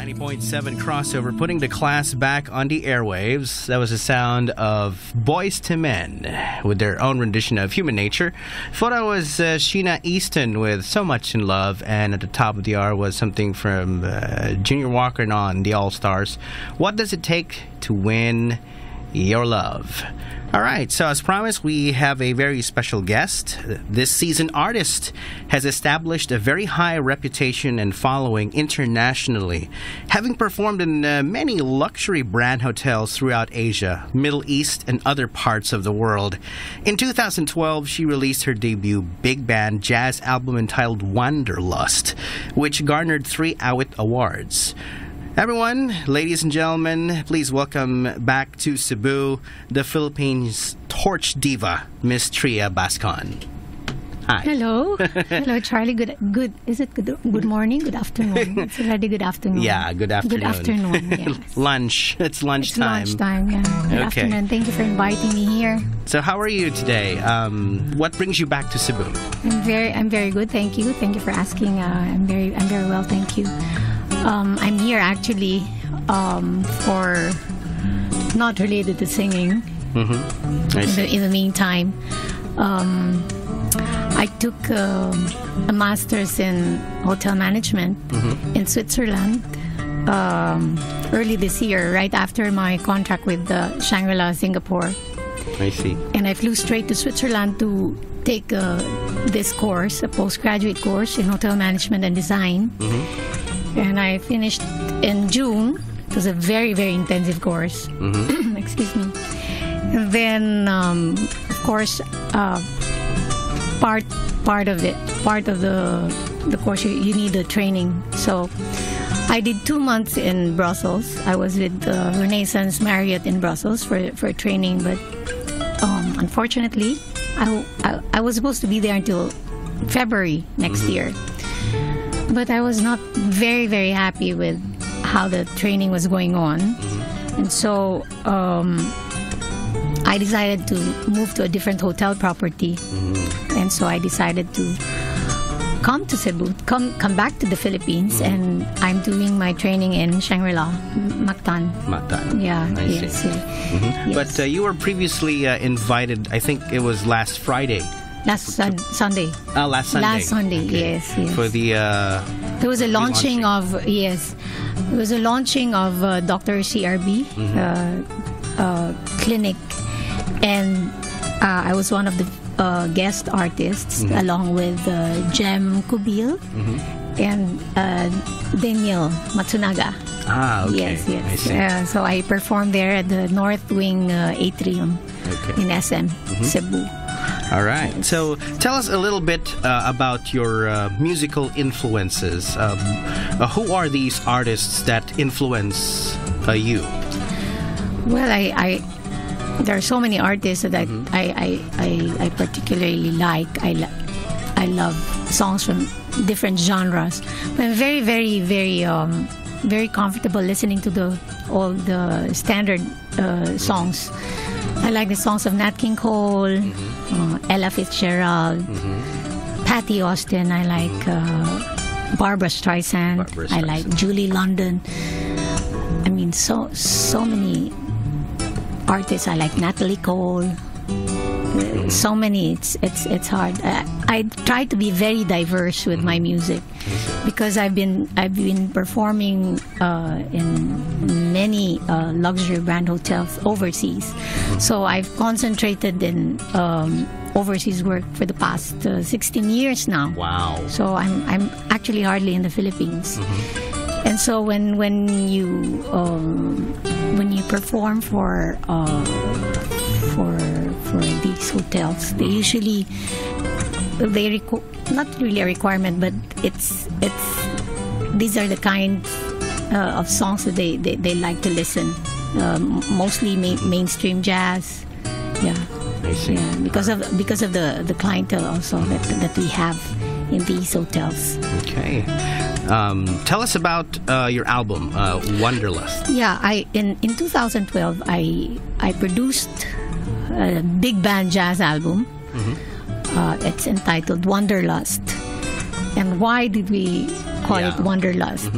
90.7 crossover, putting the class back on the airwaves. That was the sound of Boys to Men with their own rendition of Human Nature. Before that was Sheena Easton with So Much in Love, and at the top of the hour was something from Junior Walker and on the All Stars. What does it take to win your love? All right, so as promised, we have a very special guest. This seasoned artist has established a very high reputation and following internationally, having performed in many luxury brand hotels throughout Asia, Middle East, and other parts of the world. In 2012, she released her debut big band jazz album entitled Wanderlust, which garnered 3 AWIT awards. Everyone, ladies and gentlemen, please welcome back to Cebu, the Philippines' torch diva, Miss Tria Bascon. Hi. Hello. Hello, Charlie. Good. Is it good morning? Good afternoon. It's already good afternoon. Yeah, good afternoon. Good afternoon, yes. Lunch. It's lunchtime. It's lunchtime, yeah. Good afternoon. Thank you for inviting me here. So how are you today? What brings you back to Cebu? I'm very good, thank you. Thank you for asking. I'm very well, thank you. I'm here actually for not related to singing. In the meantime, I took a master's in hotel management in Switzerland early this year, right after my contract with Shangri-La Singapore. I see. And I flew straight to Switzerland to take this course, a postgraduate course in hotel management and design. And I finished in June. It was a very, very intensive course. Excuse me. And then, of course, part of the course, you need a training. So I did 2 months in Brussels. I was with Renaissance Marriott in Brussels for training, but unfortunately, I was supposed to be there until February next year. But I was not very, very happy with how the training was going on. And so I decided to move to a different hotel property. And so I decided to come to Cebu, come back to the Philippines, and I'm doing my training in Shangri-La, Mactan. Mactan. Yeah, I yes. see. Yes. But you were previously invited, I think it was last Friday. Last Sunday. Last Sunday. Last Sunday, okay. yes. For the there was a launching of there was a launching of Dr. CRB clinic, and I was one of the guest artists along with Jem Kubil and Daniel Matsunaga. Ah, okay. Yes. So I performed there at the North Wing Atrium in SM, Cebu. All right. So tell us a little bit about your musical influences. Who are these artists that influence you? Well, there are so many artists that I particularly like. I love songs from different genres. I'm very, very, very, very comfortable listening to all the standard songs. I like the songs of Nat King Cole, Ella Fitzgerald, Patti Austin. I like Barbra Streisand. I like Julie London. I mean, so many artists. I like Natalie Cole. So many. It's hard. I try to be very diverse with my music because I've been performing in many luxury brand hotels overseas. So I've concentrated in overseas work for the past 16 years now. Wow. So I'm actually hardly in the Philippines. And so when you perform for these hotels, they usually not really a requirement, but it's these are the kind of songs that they like to listen. Mostly mainstream jazz. Yeah. I see. Yeah, because of the clientele also that we have in these hotels. Okay. Tell us about your album, Wanderlust. Yeah, in 2012 I produced a big band jazz album. It's entitled Wanderlust. And why did we call it Wanderlust?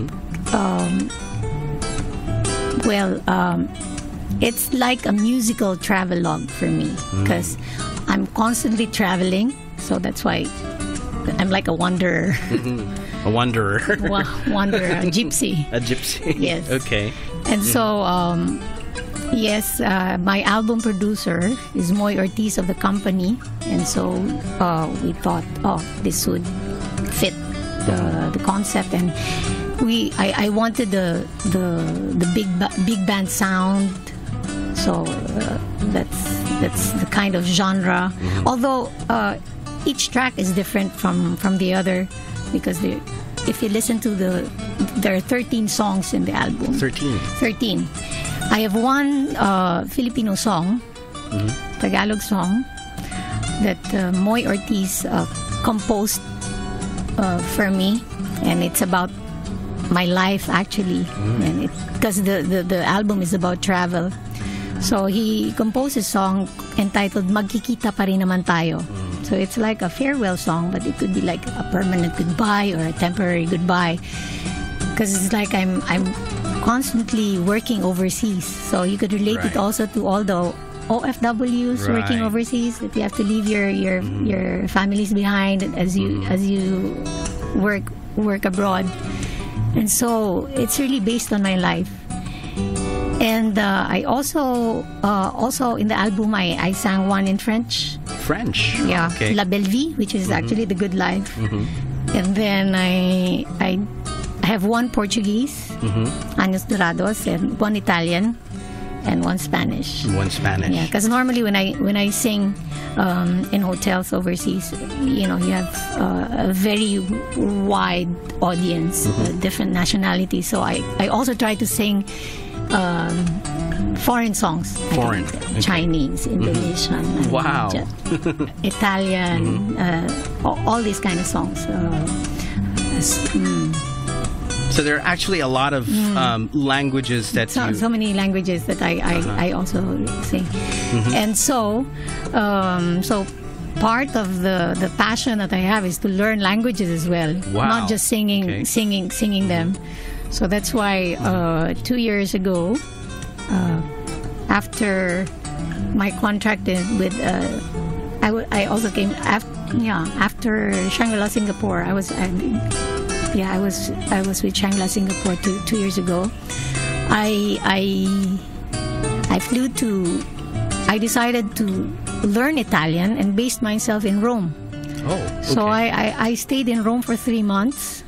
Well, it's like a musical travelogue for me because I'm constantly traveling, so that's why I'm like a wanderer. A wanderer. Wanderer, a gypsy. A gypsy. Yes. Okay. And so, yes, my album producer is Moy Ortiz of the company, and so we thought, this would fit the concept, and I wanted the big band sound. So that's the kind of genre. Although each track is different from the other, because if you listen to there are 13 songs in the album. 13. I have one Filipino song, Tagalog song, that Moy Ortiz composed for me, and it's about my life actually, and because the album is about travel. So he composed a song entitled Magkikita Pa Rin Naman Tayo. So it's like a farewell song, but it could be like a permanent goodbye or a temporary goodbye, because it's like I'm constantly working overseas. So you could relate it also to all the OFWs working overseas, that you have to leave your families behind as you work abroad. And so it's really based on my life. And I also in the album I sang one in French. Yeah. Okay. La Belle Vie, which is actually the good life. And then I have one Portuguese, Años Dorados, and one Italian, and one Spanish. Yeah, because normally when I sing in hotels overseas, you have a very wide audience, different nationalities. So I also try to sing foreign songs. Chinese, Indonesian, Italian, all these kind of songs. So there are actually a lot of languages that so many languages that I also sing. And so part of the passion that I have is to learn languages as well. Not just singing them. So that's why 2 years ago, after my contract with I also came after Shangri-La Singapore. I was with Shangri-La Singapore 2 years ago. I flew to. I decided to learn Italian and based myself in Rome. Oh, okay. So I stayed in Rome for 3 months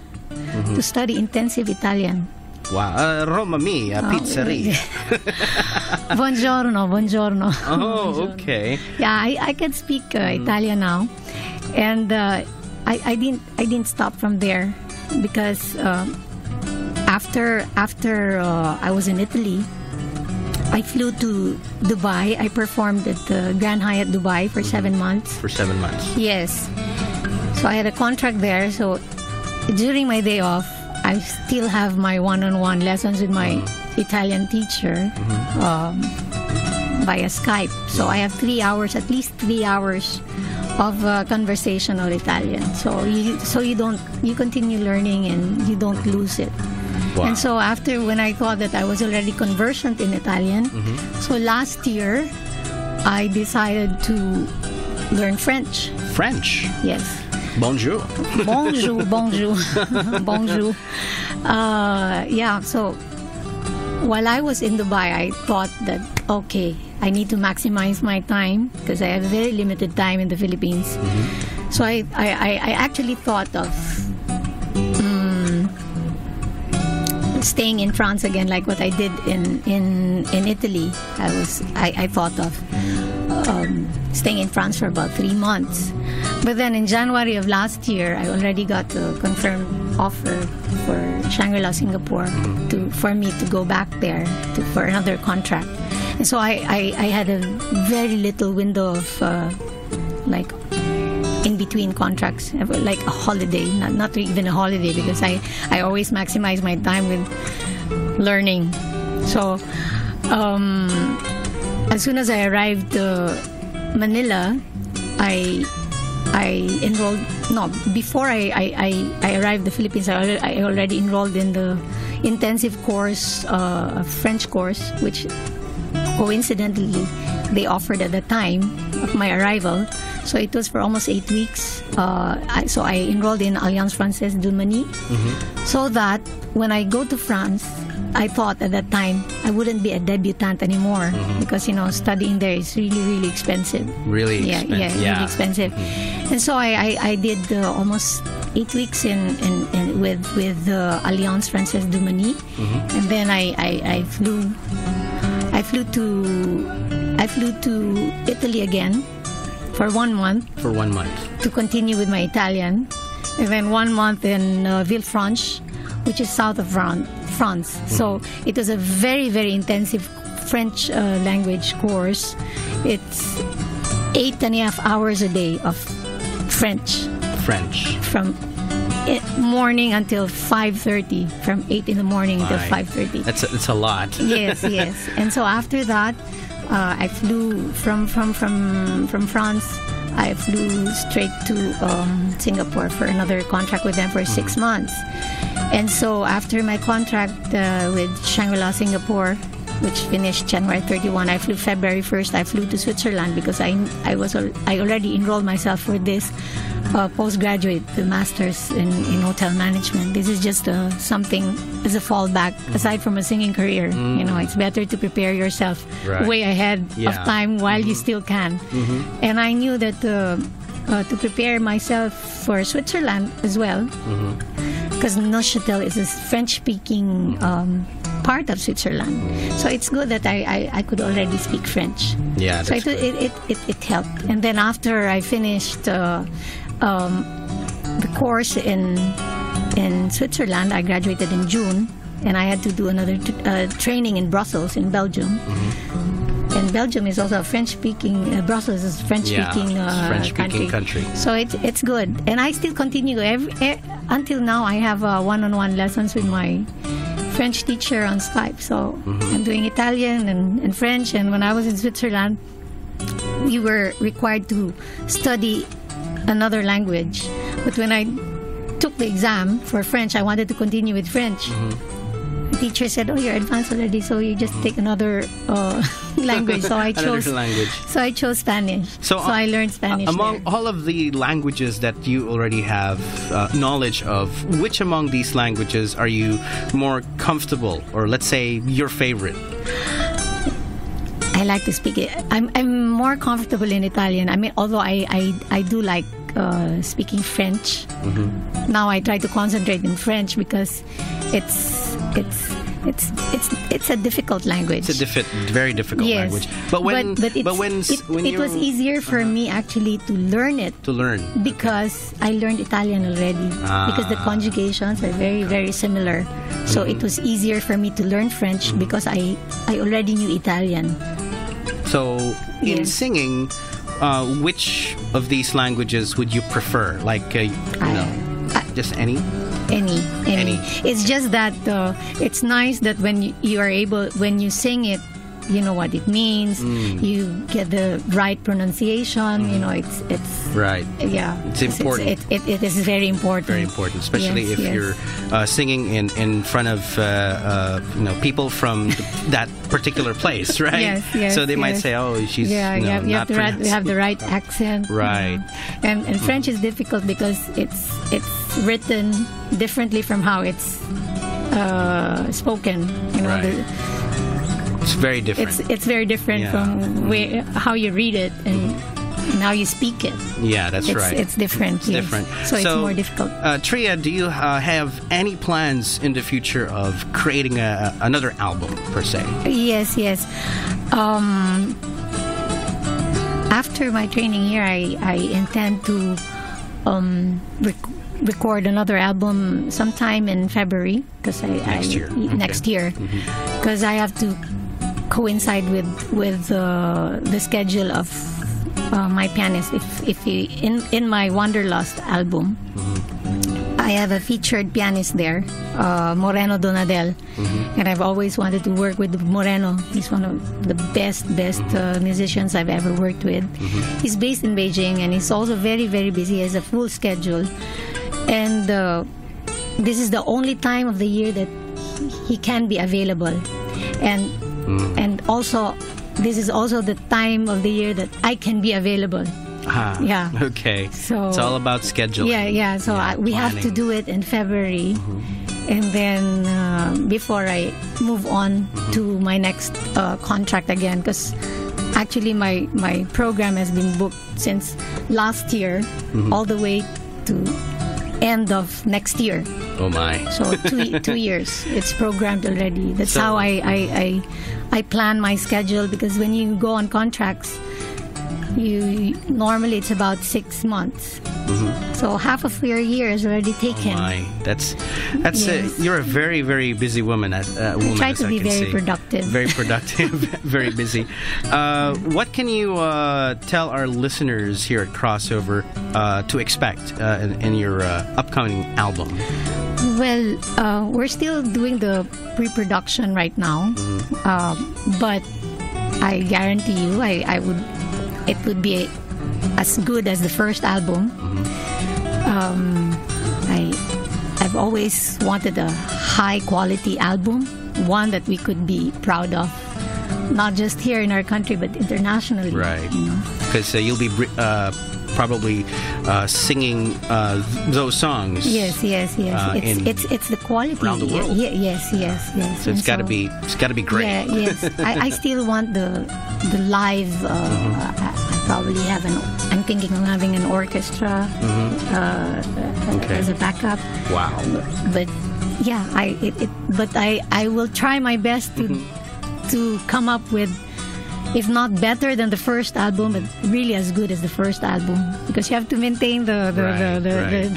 to study intensive Italian. Wow, Roma mia, pizzeria. Buongiorno. Oh, okay. Yeah, I can speak Italian now, and I didn't stop from there, because after I was in Italy, I flew to Dubai. I performed at the Grand Hyatt Dubai for 7 months. For 7 months. Yes. So I had a contract there. So during my day off, I still have my one-on-one lessons with my Italian teacher via Skype. So I have 3 hours, at least 3 hours of conversational Italian. So you continue learning and you don't lose it. Wow. And so when I thought that I was already conversant in Italian, so last year I decided to learn French. French? Yes. Bonjour. Bonjour. Bonjour. Yeah, so while I was in Dubai, I thought that, okay, I need to maximize my time because I have very limited time in the Philippines. So I actually thought of staying in France again, like what I did in Italy. I thought of staying in France for about 3 months. But then in January of last year, I already got a confirmed offer for Shangri-La Singapore for me to go back there for another contract. And so I had a very little window of like in between contracts, like a holiday, not even a holiday, because I always maximize my time with learning. So as soon as I arrived Manila, I enrolled. No, before I arrived the Philippines, I already enrolled in the intensive course, a French course, which coincidentally they offered at the time of my arrival. So it was for almost 8 weeks. So I enrolled in Alliance Française du Mani, so that when I go to France, I thought at that time I wouldn't be a debutante anymore, because studying there is really, really expensive. Really expensive. Really expensive. And so I did almost 8 weeks in with the Alliance Française du Mani, and then I flew to Italy again for 1 month. For 1 month. To continue with my Italian, and then 1 month in Villefranche, which is south of France. So it was a very, very intensive French language course. It's 8.5 hours a day of French. From morning until 5:30, from 8 in the morning until 5:30. That's a lot. Yes. And so after that, I flew from France. I flew straight to Singapore for another contract with them for 6 months. And so after my contract with Shangri-La Singapore, which finished January 31, I flew February 1st. I flew to Switzerland because I already enrolled myself for this postgraduate, the master's in hotel management. This is just something as a fallback aside from a singing career. It's better to prepare yourself way ahead of time while you still can. And I knew that to prepare myself for Switzerland as well, because Neuchâtel is a French-speaking part of Switzerland, so it's good that I could already speak French. Yeah, so it helped. And then after I finished the course in Switzerland, I graduated in June, and I had to do another training in Brussels, in Belgium. And Belgium is also a French-speaking. Brussels is a French-speaking country. So it's good, and I still continue until now. I have one-on-one lessons with my French teacher on Skype. So I'm doing Italian and French. And when I was in Switzerland, we were required to study another language. But when I took the exam for French, I wanted to continue with French. The teacher said, "Oh, you're advanced already, so you just take another language." So I chose Spanish. So I learned Spanish. Among all of the languages that you already have knowledge of, which among these languages are you more comfortable, or let's say your favorite? I like to speak it. I'm more comfortable in Italian. I mean, although I do like speaking French. Now I try to concentrate in French because it's a difficult language. It's a very difficult language. But when it was easier for me actually to learn it. Because I learned Italian already. Because the conjugations are very, very similar. So it was easier for me to learn French because I already knew Italian. So in singing, which of these languages would you prefer? Like, just any? Any. It's just that it's nice that when you sing it, you know what it means. You get the right pronunciation. It's right. Yeah, it's important. It is very important. Very important, especially if you're singing in front of people from that particular place, right? Yes. So they might say, "Oh, she's you have the right accent." Right. And French is difficult because it's written differently from how it's spoken. Right. It's very different. It's very different from how you read it and how you speak it. Yeah, that's right. It's different. It's different. So it's more difficult. Tria, do you have any plans in the future of creating another album, per se? Yes. After my training here, I intend to record another album sometime in February, because next year, because I have to coincide with the schedule of my pianist. If in my Wanderlust album, I have a featured pianist there, Moreno Donadel, and I've always wanted to work with Moreno. He's one of the best musicians I've ever worked with. He's based in Beijing, and he's also very, very busy. He has a full schedule, and this is the only time of the year that he can be available, and also this is also the time of the year that I can be available. Yeah. Okay. So it's all about scheduling. Yeah. So we have to do it in February, and then before I move on to my next contract again, because actually my program has been booked since last year all the way to end of next year. Oh my! So 2 years it's programmed already. That's how I plan my schedule, because when you go on contracts, you normally it's about 6 months. So half of your year is already taken. Oh my! That's Yes. You're a very, very busy woman. I try to be very productive. Very productive. Very busy. What can you tell our listeners here at Crossover to expect in your upcoming album? Well, we're still doing the pre-production right now, but I guarantee you, it would be as good as the first album. I've always wanted a high quality album, one that we could be proud of, not just here in our country but internationally. Right. Because you'll be probably singing those songs. Yes. It's the quality around the world. Yes. So it's got to be great. Yeah, yes. I still want the live. I probably I'm thinking of having an orchestra as a backup. Wow. But yeah, I will try my best to come up with, if not better than the first album, but really as good as the first album, because you have to maintain the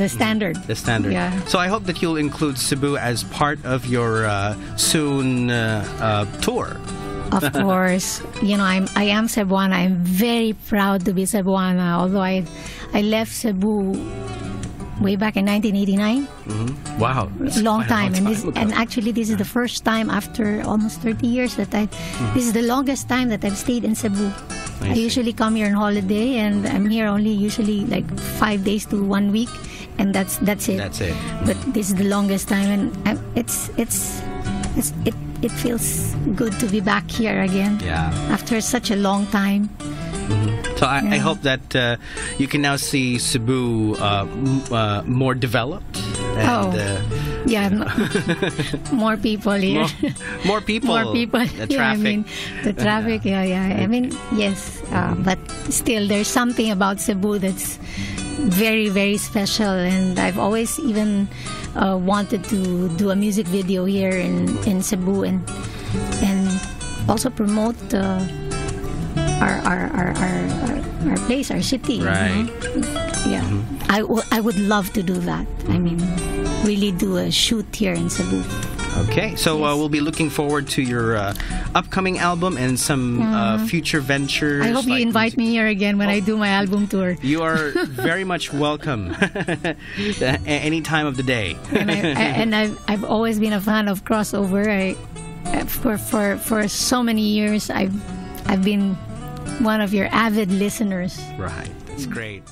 standard. The standard. Yeah. So I hope that you'll include Cebu as part of your soon tour. Of course, I am Cebuana. I'm very proud to be Cebuana. Although I left Cebu way back in 1989. Wow, that's long quite a time, ago. and actually this is the first time after almost 30 years that this is the longest time that I've stayed in Cebu. I usually come here on holiday, and I'm here only usually like 5 days to 1 week, and that's it. That's it. But this is the longest time, and it feels good to be back here again. Yeah. After such a long time. So I hope that you can now see Cebu more developed. And, more people here. More people. More people. The traffic. The traffic. Yeah. I mean, yes. But still, there's something about Cebu that's very, very special. And I've always even wanted to do a music video here in Cebu and also promote our place, our city. Right. Yeah. I would love to do that. I mean, really do a shoot here in Cebu. Okay, so we'll be looking forward to your upcoming album and some future ventures. I hope you invite me here again when I do my album tour. You are very much welcome any time of the day. And I've always been a fan of Crossover. For so many years, I've been one of your avid listeners. Right, that's great.